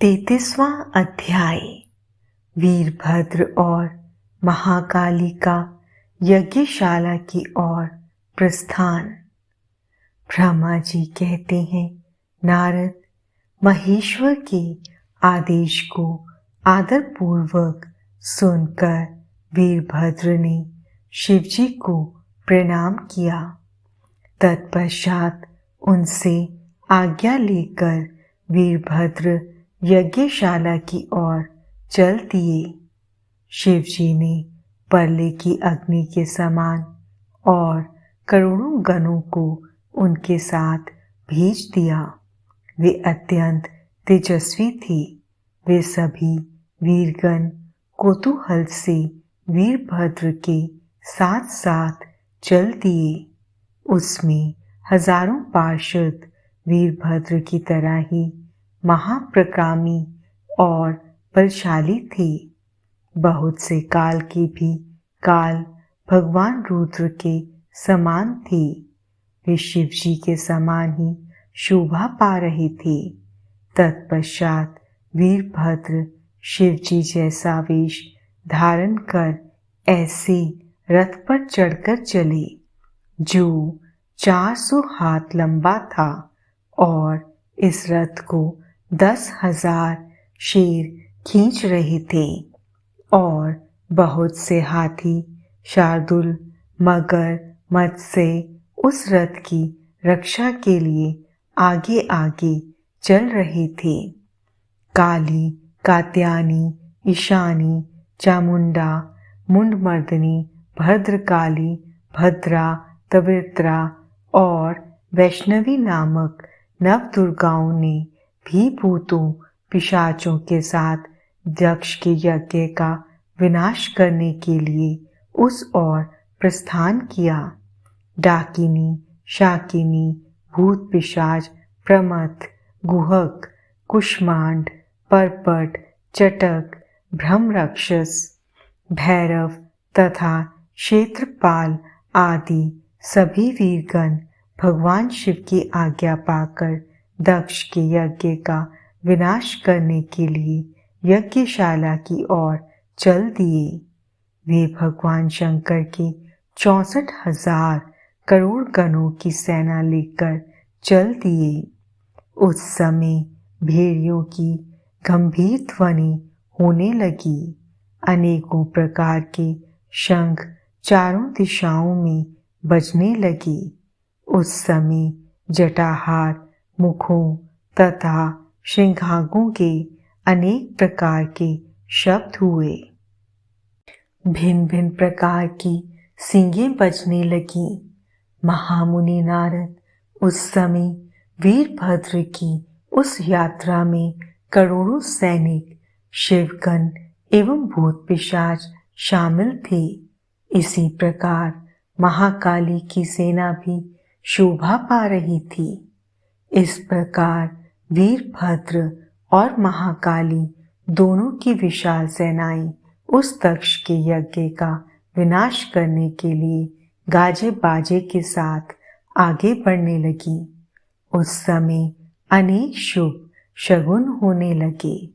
33वां अध्याय वीरभद्र और महाकाली का यज्ञशाला की ओर प्रस्थान। ब्रह्मा जी कहते हैं, नारद, महेश्वर के आदेश को आदरपूर्वक सुनकर वीरभद्र ने शिवजी को प्रणाम किया। तत्पश्चात उनसे आज्ञा लेकर वीरभद्र यज्ञशाला की ओर चल दिए। शिवजी ने परले की अग्नि के समान और करोड़ों गणों को उनके साथ भेज दिया। वे अत्यंत तेजस्वी थे। वे सभी वीरगण कौतूहल से वीरभद्र के साथ साथ चल दिए। उसमें हजारों पार्षद वीरभद्र की तरह ही महाप्रकामी और बलशाली थे। बहुत से काल के भी काल भगवान रुद्र के समान थे। वे शिवजी के समान ही शोभा पा रहे थे। तत्पश्चात वीरभद्र शिवजी जैसा वेश धारण कर ऐसे रथ पर चढ़कर चले जो 400 हाथ लंबा था, और इस रथ को 10,000 शेर खींच रहे थे, और बहुत से हाथी, शार्दूल, मगर, मत्स्य उस रथ की रक्षा के लिए आगे आगे चल रहे थे। काली, कात्यायनी, ईशानी, चामुंडा, मुंडमर्दनी, भद्रकाली, भद्रा, तवित्रा और वैष्णवी नामक नवदुर्गाओं ने भी भूतों पिशाचों के साथ दक्ष के यज्ञ का विनाश करने के लिए उस ओर प्रस्थान किया। डाकिनी, शाकिनी, भूत पिशाच, प्रमथ, गुहक, कुष्मांड, परपट, चटक, ब्रह्मराक्षस, भैरव तथा क्षेत्रपाल आदि सभी वीरगण भगवान शिव की आज्ञा पाकर दक्ष के यज्ञ का विनाश करने के लिए यज्ञशाला की ओर चल दिए। वे भगवान शंकर के 64,000 करोड़ गणों की सेना लेकर चल दिए। उस समय भेड़ियों की गंभीर ध्वनि होने लगी। अनेकों प्रकार के शंख चारों दिशाओं में बजने लगे। उस समय जटाहार मुखों तथा श्रृंगागों के अनेक प्रकार के शब्द हुए। भिन्न भिन्न प्रकार की सींगें बजने लगी। महामुनि नारद उस समय वीरभद्र की उस यात्रा में करोड़ों सैनिक, शिवगण एवं भूत पिशाच शामिल थे। इसी प्रकार महाकाली की सेना भी शोभा पा रही थी। इस प्रकार वीरभद्र और महाकाली दोनों की विशाल सेनाएं उस दक्ष के यज्ञ का विनाश करने के लिए गाजे बाजे के साथ आगे बढ़ने लगी। उस समय अनेक शुभ शगुन होने लगे।